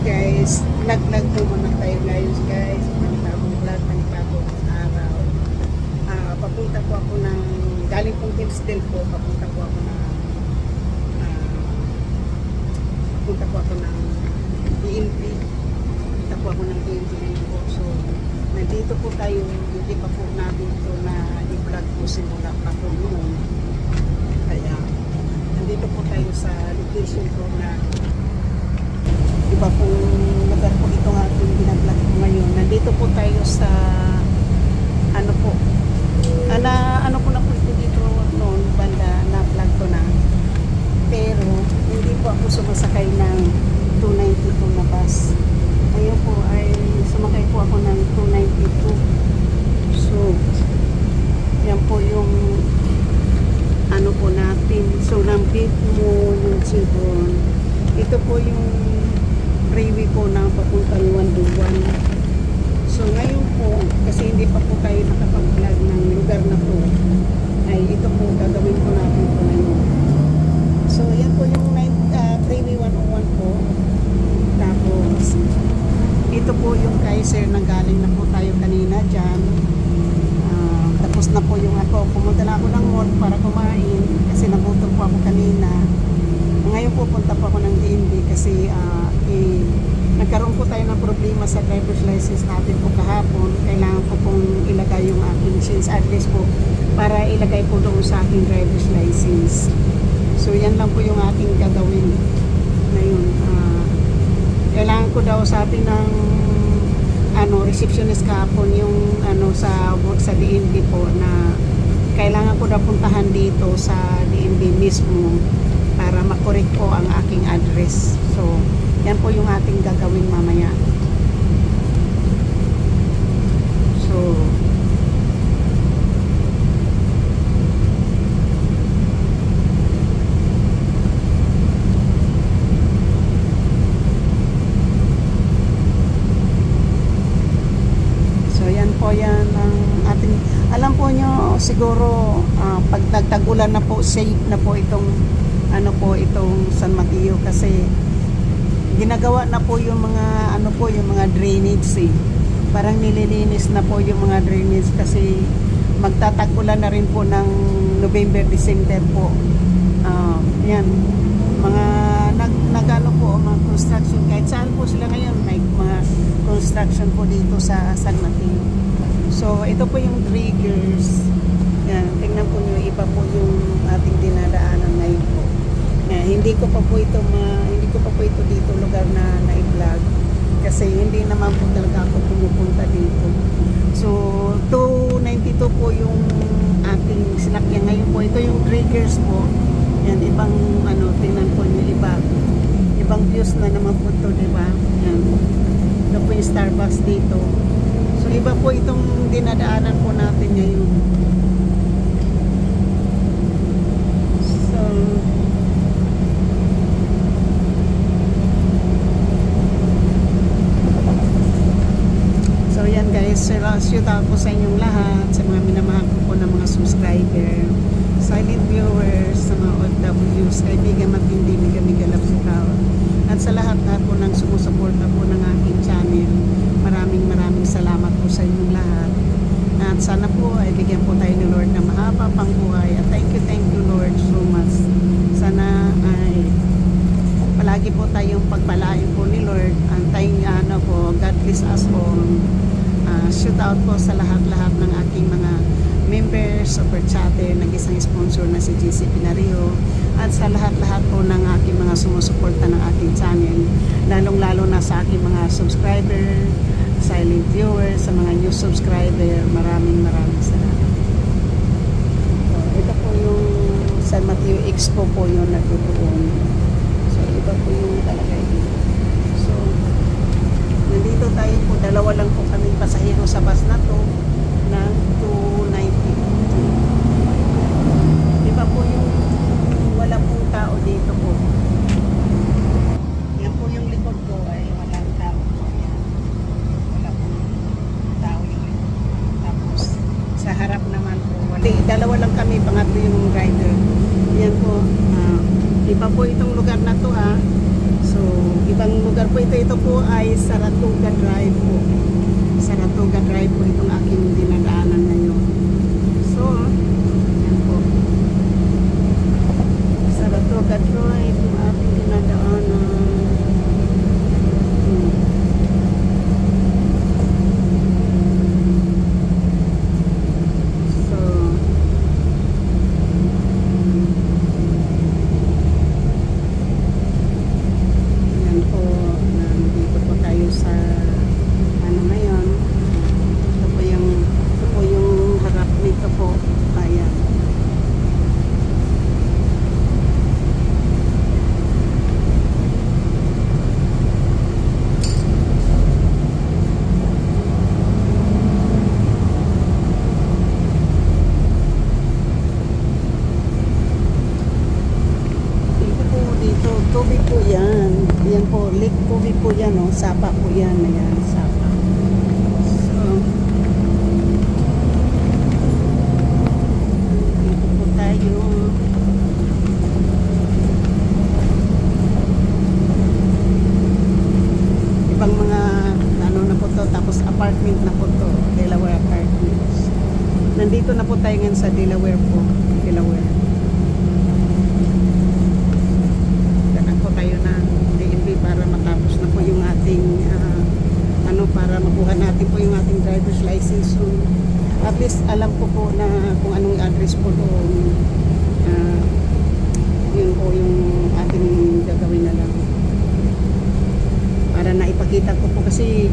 guys, vlog po muna tayo guys. Panibagong vlog, panibagong araw. Papunta po ako ng, galing pong Hillsdale po, papunta po ako ng DNB. Papunta po ako ng DNB ngayon po. So, nandito po tayo, hindi pa po natin ito na i-vlog po simula pa po noon. Kaya, nandito po tayo sa location po na iba pong lugar po ito nga ating binablog po ngayon. Nandito po tayo sa ano po na po ito dito noon banda na vlog ko na, pero hindi po ako sumasakay ng 292 na bus. Ngayon po ay sumakay po ako ng 292. So yan po yung ano po natin. So Lambit mo yung Chibon, ito po yung freeway po na papuntang Wanduan. So ngayon po, kasi hindi pa po tayo nakapag-vlog ng lugar na po, ay ito po gagawin po natin po ngayon. So yan po yung freeway 101 po. Tapos ito po yung Kaiser na galing na po tayo kanina dyan. Tapos na po yung ako, pumunta na ako ng mall para kumain kasi nagutom po ako kanina. Ngayon po punta po ako ng DNB kasi nagkaroon po tayo ng problema sa driver's license natin po kahapon. Kailangan ko pong ilagay yung aking change address po para ilagay po doon sa aking driver's license. So yan lang po yung aking gagawin ngayon. Kailangan ko daw, sabi ng receptionist kahapon, yung sa work sa DNB po, na kailangan ko daw puntahan dito sa DNB mismo para makorek po ang aking address. So yan po yung ating gagawin mamaya. So yan po yan ang ating, alam po nyo siguro pag nagtag-ulan na po, safe na po itong itong San Mateo kasi ginagawa na po yung mga yung mga drainage parang nililinis na po yung mga drainage kasi magtatag-ulan na rin po ng November, December po. Yan mga mga construction, kahit saan po sila ngayon may mga construction po dito sa San Mateo. So ito po yung triggers. Yan, tingnan po nyo, iba po yung ating dinadaanan ngayon po. Hindi ko pa po ito dito lugar na i-vlog kasi hindi naman po talaga ako pumupunta dito. So 292 po yung ating sinakyan ngayon po. Ito yung triggers po. Yan, ibang tingnan po nyo, ibang views na naman po ito, diba? Yan, ito po yung Starbucks dito. So iba po itong dinadaanan po natin ngayon. So yan guys, shout out po sa inyong lahat, sa mga minamahal ko po ng mga subscriber, silent viewers, sa mga OFWs, kaibigan matindi, miga love at sa lahat po ng sumusuporta po ng aking channel. Maraming salamat po sa inyong lahat. At sana po ay bigyan po tayo ni Lord ng mahaba pang buhay. At thank you Lord so much. Sana ay palagi po tayong pagpalain po ni Lord. Ang tayong God bless us all. Shout out po sa lahat ng aking mga members, super chatter, nag-isang sponsor na si GC Pinario, at sa lahat po ng aking mga sumusuporta ng aking channel, lalong-lalo na sa aking mga subscriber, silent viewers, sa mga new subscriber, maraming salamat. So, ito po yung San Mateo Expo po yung nagtutuon. So iba po yung talaga dito. So nandito tayo po, dalawa lang po kami pasahero sa bus na to ng 292. Iba po yung wala pong tao dito po. Yan po yung likod ko ay walang tao po. Yan. Wala pong tao yung likod. Tapos sa harap naman po wala. Dalawa lang kami, pangatlo yung rider. Yan po. Iba po itong lugar na to So ibang lugar po ito. Ito po ay Saratoga Drive po. Saratoga Drive po itong aking dinadaanan ngayon. So, yan po. Saratoga Drive yung aking dinadaanan. Kobe po yan. Yan po, Lake Kobe po yan, oh. Sapa po yan. Ayan, Sapa. So, dito po tayo. Ibang mga, ano na po to, tapos apartment na po to. Delaware Apartments. Nandito na po tayo ngayon sa Delaware po. Delaware. Tayo na DMV para matapos na po yung ating para makuha natin po yung ating driver's license. So, at least alam ko po na kung anong address po doon. Yun po yung ating gagawin na lang para naipakita ko po kasi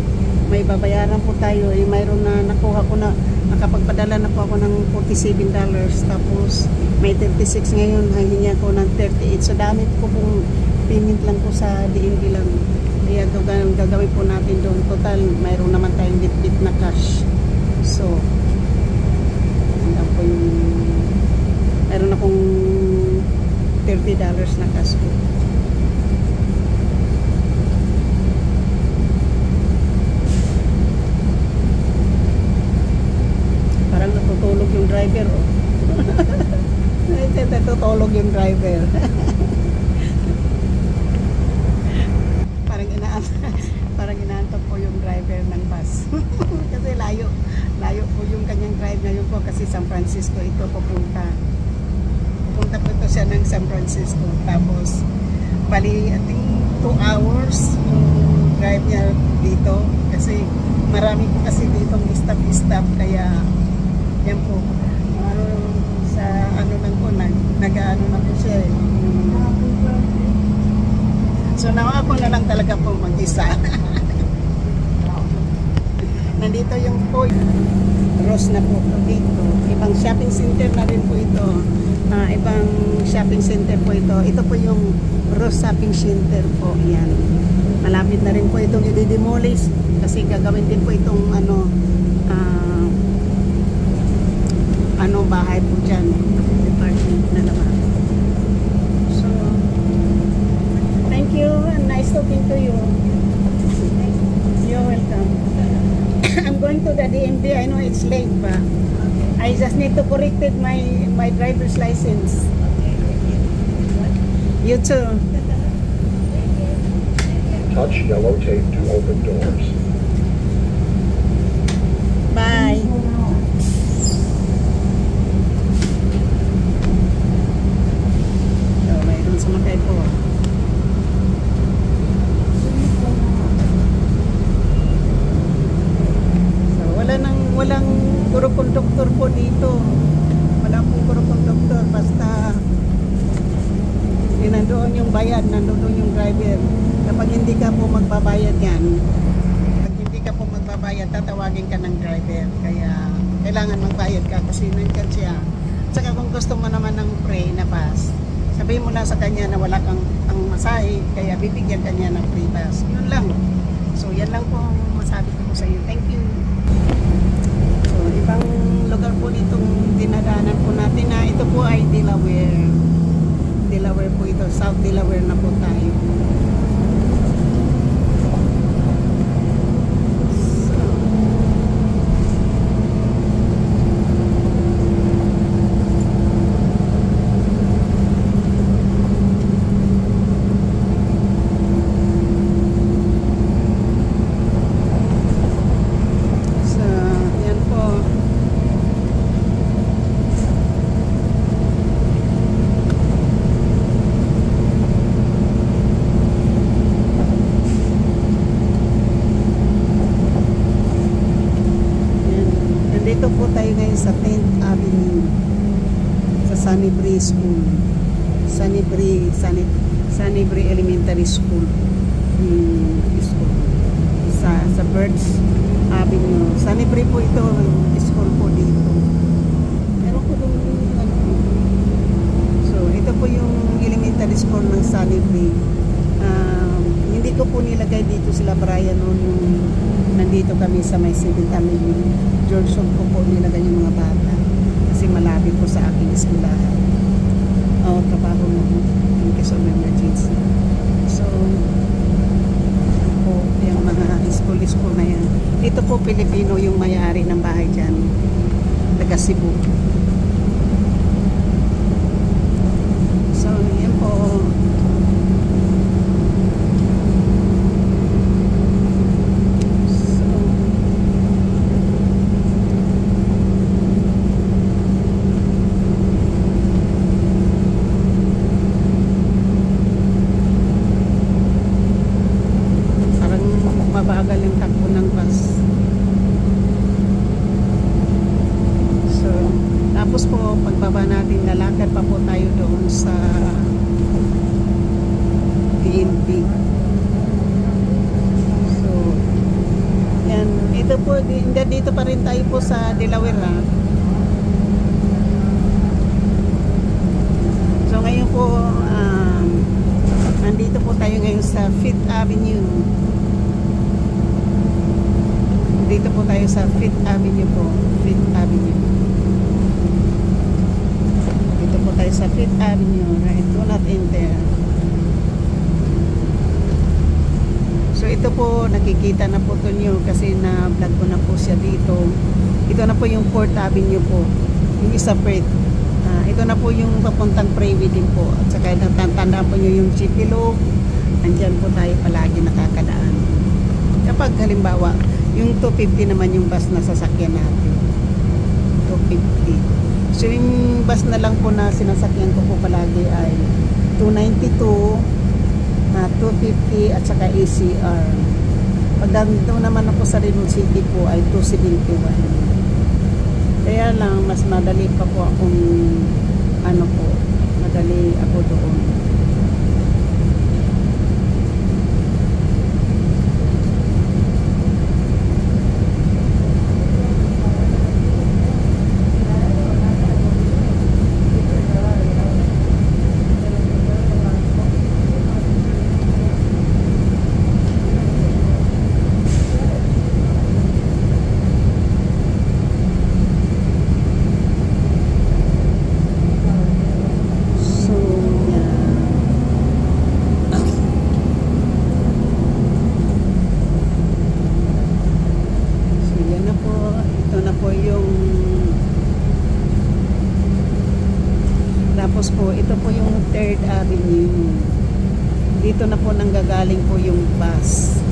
may babayaran po tayo. Mayroon na nakuha ko na, nakapagpadala na po ako ng $47 tapos may 36 ngayon, hingi ako ng 38. So dami po pong payment lang po sa DMV lang. Kaya gagawin po natin doon. Total, mayroon naman tayong bit-bit na cash. So, hanggang po yung mayroon akong $30 na cash po. Parang natutulog yung driver, oh. Natutulog yung driver. Parang inaantok po yung driver ng bus. Kasi layo po yung kanyang drive ngayon po kasi San Francisco ito pupunta po ito siya ng San Francisco. Tapos bali I think 2 hours yung drive niya dito kasi marami po kasi ditong stop kaya yan po sa ano lang po nag-ano na po siya eh. So now ako na lang talaga po mag-isa. Nandito yung po Rose na po dito. Ibang shopping center na rin po ito. Ibang shopping center po ito. Ito po yung Rose Shopping Center po. Yan. Malapit na rin po itong i-demolish kasi gagawin din po itong bahay po dyan. Department na naman. So, thank you and nice talking to you. You're welcome. I'm going to the DMV. I know it's late, but I just need to correct my driver's license. You too. Touch yellow tape to open doors. Bye. So, mayroon sumakay po. Walang puro konduktor po dito. Wala pong puro konduktor. Basta nandoon yung bayad, nandoon yung driver. Kapag hindi ka po magbabayad yan, pag hindi ka po magbabayad, tatawagin ka ng driver. Kaya kailangan magbayad ka kasi nandiyan siya. At saka kung gusto mo naman ng free na pass, sabihin mo lang sa kanya na wala kang ang masahe, kaya bibigyan ka niya ng free pass. Yun lang. So yan lang po ang masabi ko sa iyo. Thank you. Ibang lugar po ditong dinadaanan po natin na ito po ay Delaware. Delaware po ito. South Delaware na po tayo. po tayo ngayon sa 10th Avenue sa Sunnybury School. Sunnybury Elementary School. School. Sa Birds Avenue. Sunnybury po ito, school po dito. Meron po doon ano. So, ito po yung elementary school ng Sunnybury. Hindi ko po nilagay dito sila Brian noon yung nandito kami sa may 7th Avenue. George ko po nilagay yung mga bata kasi malapit po sa aking eskwelahan. Trabaho mo in case of emergency. So, po yung mga school na yan. Dito po Pilipino yung may-ari ng bahay dyan. Taga Cebu. So, yan po. Mabagal yung takbo ng bus. So, tapos po, pagbaba natin, lalakad pa po tayo doon sa DNP. So, yan. Ito po, dito pa rin tayo po sa Delaware. So, ngayon po, nandito po tayo ngayon sa 5th Avenue. Dito po tayo sa 5th Avenue po. 5th Avenue. Dito po tayo sa 5th Avenue. Right? Do not enter. So ito po, nakikita na po ito nyo kasi na-vlog ko na po siya dito. Ito na po yung 4th Avenue po. Yung isa Perth. Ito na po yung papuntang Prairie din po. At saka natandaan po nyo yung Chipilo. Andyan po tayo palagi nakakadaan. Kapag halimbawa, yung 250 naman yung bus na sasakyan natin. 250. So yung bus na lang po na sinasakyan ko po palagi ay 292, 250 at saka ACR. Pag dito naman ako sa Reno City po ay 271. Kaya lang mas madali pa po akong madali ako doon. Tapos po, ito po yung 3rd Avenue. Dito na po nanggagaling po yung bus.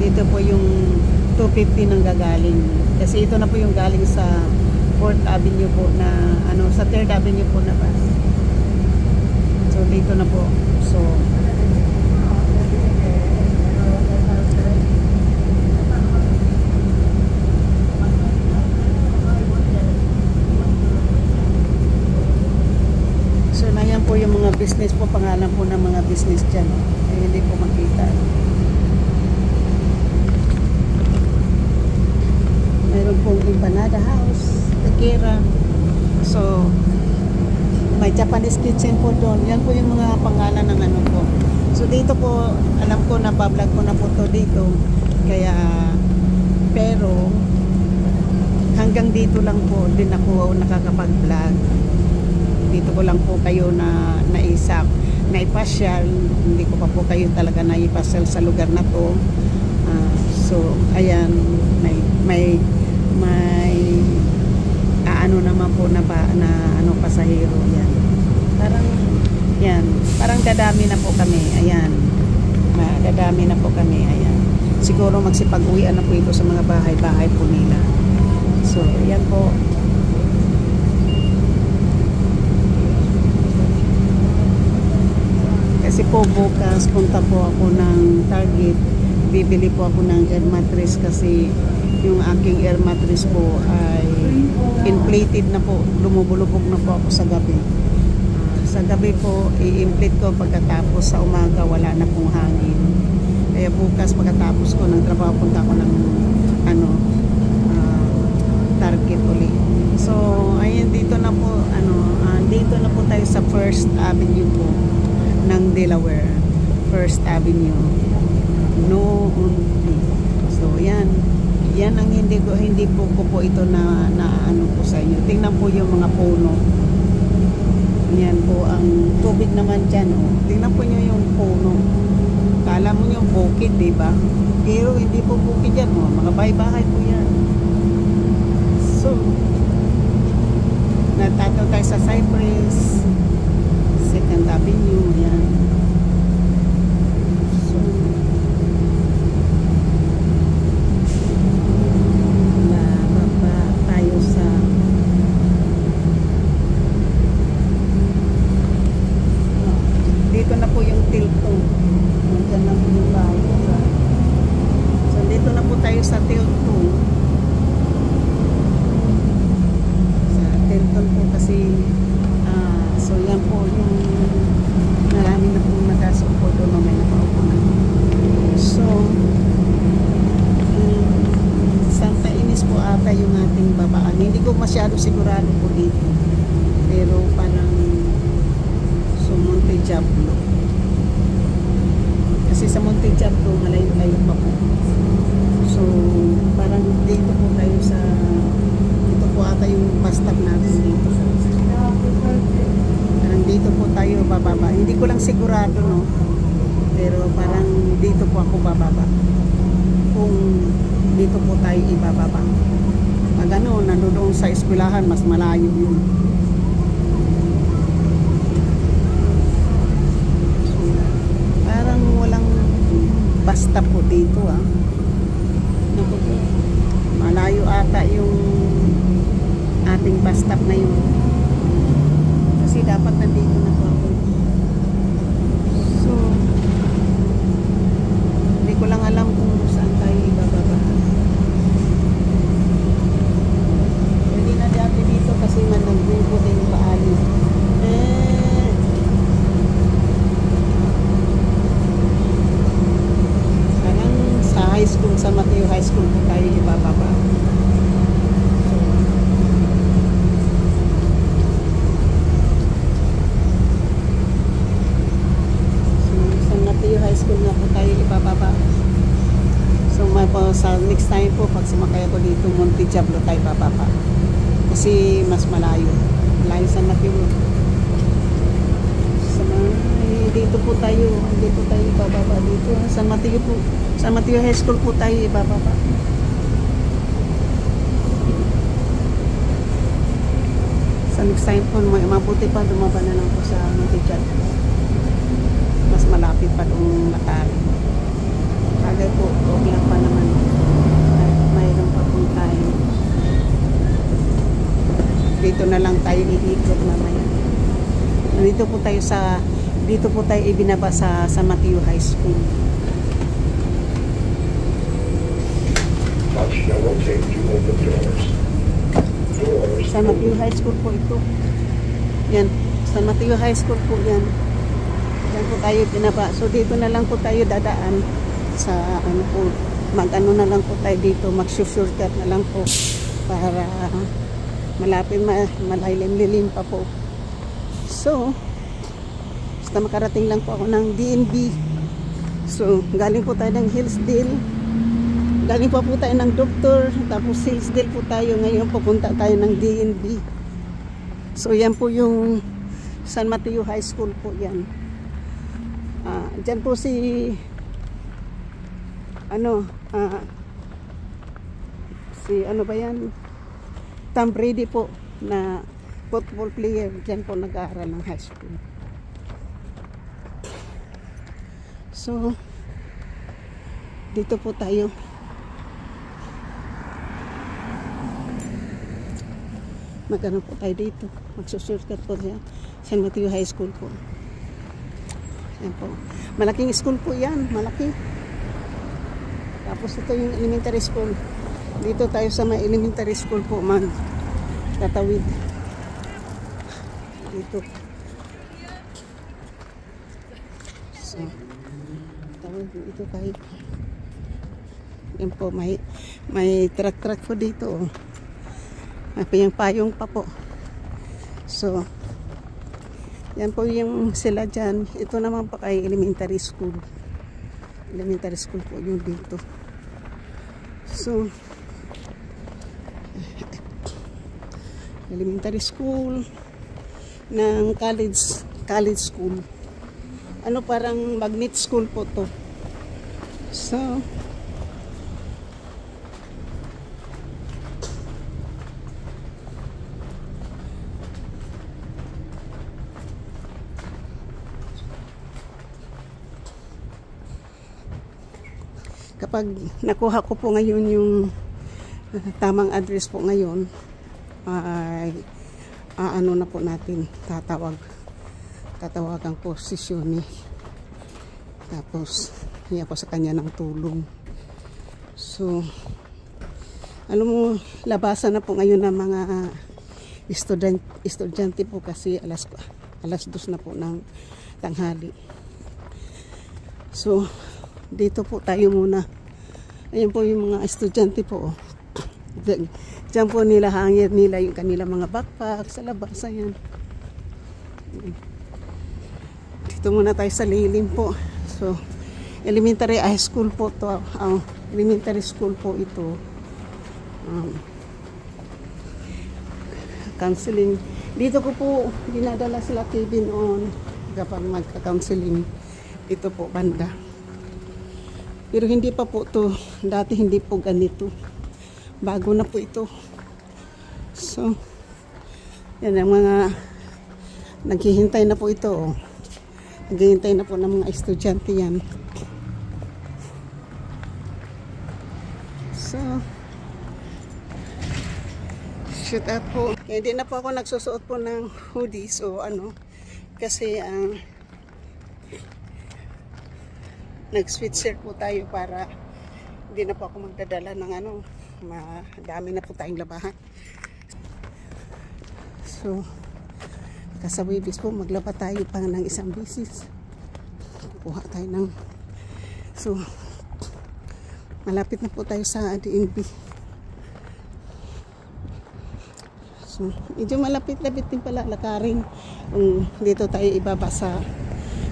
Dito po yung 250 nanggagaling. Kasi ito na po yung galing sa 4th Avenue po na, sa 3rd Avenue po na bus. So, dito na po. So, po yung mga business po, pangalan po ng mga business dyan. Hindi po makita. Mayroon pong Empanada House, Takira. So, may Japanese kitchen po doon. Yan po yung mga pangalan ng po. So, dito po, alam ko na bablog ko na po to dito. Kaya, pero, hanggang dito lang po din ako nakakapag-vlog. Dito ko lang po kayo na naipasyal. Hindi ko pa po kayo talaga naipasyal sa lugar na to. So, ayan, may naman po na pasahero yan. Parang dadami na po kami. Ayan. Dadami na po kami. Ayan. Siguro magsipag-uwian na po ito sa mga bahay-bahay po nila. So, ayan po. Kasi po bukas punta po ako ng Target, bibili po ako ng air mattress kasi yung aking air mattress po ay inflated na po, lumubulubog na po ako sa gabi. Sa gabi po i-inflate ko, pagkatapos sa umaga wala na pong hangin. Kaya bukas pagkatapos ko ng trabaho punta ko ng Target uli. So ayun, dito na po dito na po tayo sa First Avenue po ng Delaware. First Avenue. No only. So yan ang hindi po ko ito na ano po sa inyo. Tingnan po yung mga puno. Yan po ang tubig naman dyan. Oh. Tingnan po nyo yung puno. Kala mo yung bukid, diba? Pero hindi po bukid yan. Oh. Mga bahay-bahay po yan. So, natataw tayo sa Cypress, Second Avenue. Yan. So, nababa tayo sa dito na po yung Tilton. Diyan na po yung bahay. So, dito na po tayo sa Tilton. Sa Tilton po kasi so yan po yung marami na po nakasupo doon o may nakaupo na. So, Santa Ines po ata yung ating babaan. Hindi ko masyado sigurado po dito. Pero parang Monte Diablo. Kasi sa Monte Diablo malayo-layo pa po. So parang dito po tayo sa dito po ata yung bus stop natin dito. Parang dito po tayo bababa. Hindi ko lang sigurado, no. Pero parang dito po ako bababa. Kung dito po tayo ibababa. Pag nandoon sa eskwelahan mas malayo yun. Basta po dito malayo ata yung ating bus stop na yun kasi dapat nandito na po ako. So hindi ko lang alam kung saan tayo ibababa. Pwede na dati dito kasi managbubo din yung paali. High school, San Mateo High School po tayo ibababa. So San Mateo High School na po tayo ibababa. So sa next time po pag sumakay ako dito Monte Diablo tayo bababa. Kasi mas malayo. Malayo San Mateo. Dito po tayo ibababa dito. San Mateo po. San Mateo High School po tayo ibababa. Sa next time po, mabuti pa dumaba na lang po sa Monte Diablo. Mas malapit pa doon Matari. Kagay po, okay lang pa naman. Mayroon pa pong tayo. Dito na lang tayo iikot mamaya. Dito po tayo ibinaba sa San Mateo High School. Touch yellow tape to open doors. San Mateo High School po ito. Yan. San Mateo High School po yan. Yan po tayo binaba. So dito na lang po tayo dadaan sa mag-ano na lang po tayo dito. Mag-shortcut na lang po para malapit malalim-lilim pa po. So basta makarating lang po ako ng DNB. So galing po tayo ng Hillsdale. Galing pa po tayo ng Doctor. Tapos Hillsdale po tayo. Ngayon pupunta tayo ng DNB. So yan po yung San Mateo High School po yan. Dyan po si ano ba yan, Tom Brady po na football player. Dyan po nag-aaral ng high school. So dito po tayo. Magano po tayo dito. Magsusurkat po siya. San Mateo High School po. Yan po. Malaking school po yan. Malaki. Tapos ito yung elementary school. Dito tayo sa may elementary school po, tatawid. Dito. So, tawid dito tayo. Yan po, may truck po dito. Oh. May payong pa po. So, yan po yung sila dyan. Ito naman pa kay elementary school. Elementary school po yung dito. So, elementary school ng college school. Ano, parang magnet school po to. So, kapag nakuha ko po ngayon yung tamang address po ngayon, ay ano na po natin, tatawagan po si Shoni. Tapos hiya po sa kanya ng tulong. So, alam mo, labasan na po ngayon ng mga estudyante po kasi alas 2 na po ng tanghali. So, dito po tayo muna. Ayan po yung mga estudyante po. Diyan po nila hangir nila yung kanila mga backpack sa labas. Ayan. Dito muna tayo sa lilim po. So, elementary high school po to. Elementary school po ito. Counseling. Dito ko po dinadala sila Kevin on kapag magka-counseling. Dito po banda. Pero hindi pa po to. Dati hindi po ganito. Bago na po ito. So, yan ang mga naghihintay na po ito. Oh. Naghihintay na po ng mga estudyante yan. So, shoot out po. Kaya hindi na po ako nagsusuot po ng hoodies o ano. Kasi nag-sweatshirt po tayo para hindi na po ako magdadala ng ano, madami na po tayong labahan. So, kasabay bis po, maglaba tayo pa ng isang bisis. Kuha tayo ng, so, malapit na po tayo sa DNB. So, medyo malapit-lapit din pala lakarin kung dito tayo ibaba sa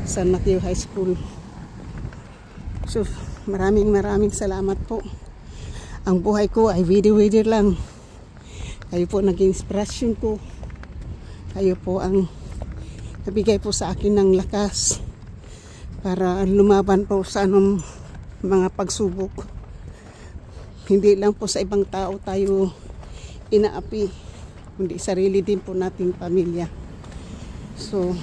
San Mateo High School. So, maraming salamat po. Ang buhay ko ay video lang. Kayo po naging inspirasyon ko. Kayo po ang nabigay po sa akin ng lakas para lumaban po sa anong mga pagsubok. Hindi lang po sa ibang tao tayo inaapi, kundi sarili din po nating pamilya. So,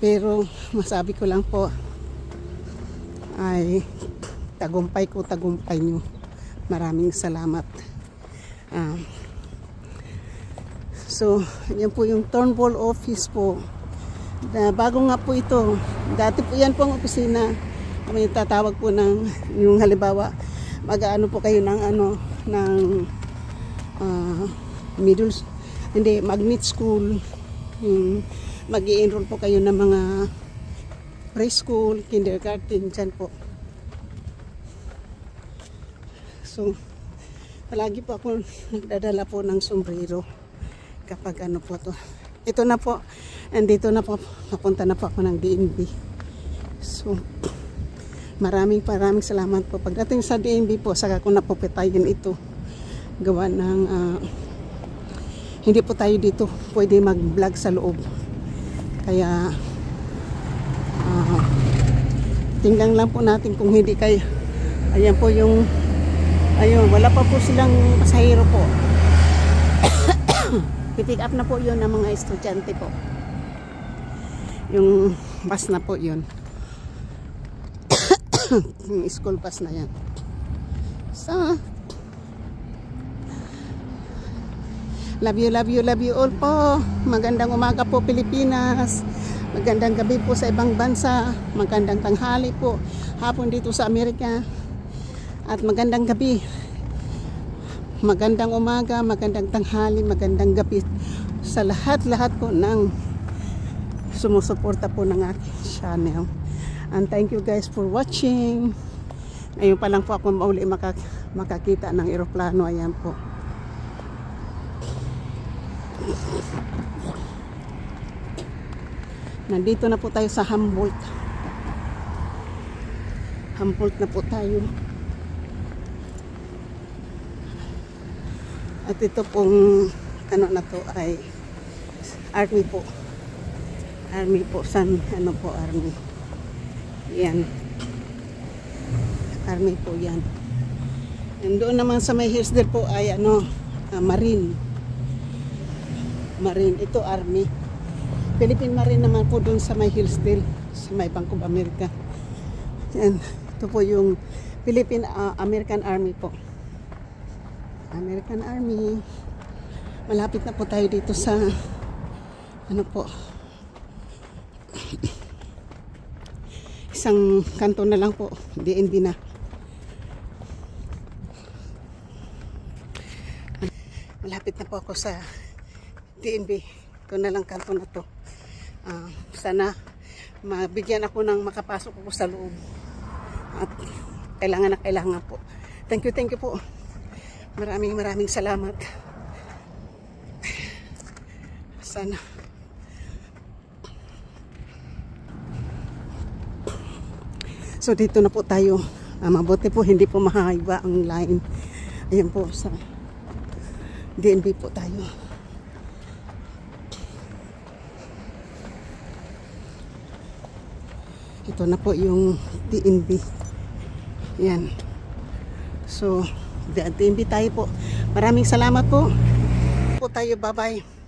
pero masabi ko lang po, ay tagumpay ko, tagumpay nyo. Maraming salamat. So, yan po yung Turnbull office po. Bago nga po ito. Dati po yan po ang opisina. May tatawag po ng, yung halimbawa, mag-ano po kayo ng ano, ng magnet school. Mag-i-enroll po kayo ng mga preschool, kindergarten, dyan po. So, palagi po ako nagdadala po ng sombrero kapag ano po to. Ito na po, andito na po, papunta na po ako ng DNB. So, maraming salamat po. Pagdating sa DNB po, saka ko na po petayin ito. Gawa ng, hindi po tayo dito pwede mag-vlog sa loob. Kaya, tingnan lang po natin kung hindi kayo. Ayan po yung, ayun, wala pa po silang pasahero po. Pipick up na po yun ng mga estudyante po. Yung bus na po yun. Yung school bus na yan. So, love you all po. Magandang umaga po Pilipinas. Magandang gabi po sa ibang bansa. Magandang tanghali po hapon dito sa Amerika. At magandang gabi magandang umaga, magandang tanghali, magandang gabi sa lahat-lahat po ng sumusuporta po ng aking channel. And thank you guys for watching. Ngayon pa lang po ako mauli makakita ng eroplano. Ayan po. Nandito na po tayo sa Humboldt. Humboldt na po tayo. At ito pong ano na to ay army po. Army po. San ano po army? Yan. Army po yan. And doon naman sa may Hillsdale po ay ano, Marine. Marine. Ito army. Philippine Marine naman po doon sa may Hillsdale, sa may Bank of America. Yan. Ito po yung Philippine American Army po. American Army. Malapit na po tayo dito sa ano po, isang kanto na lang po, DNB na. Malapit na po ako sa DNB. Ito na lang kanto na to. Sana mabigyan ako ng makapasok ako sa loob. At kailangan na kailangan po. Thank you po. Maraming salamat. Sana so dito na po tayo. Mabuti po hindi po mahaba ang line. Ayan po sa DNB po tayo. Ito na po yung DNB. Yan. So DNB tayo po. Maraming salamat po. Po tayo. Bye-bye.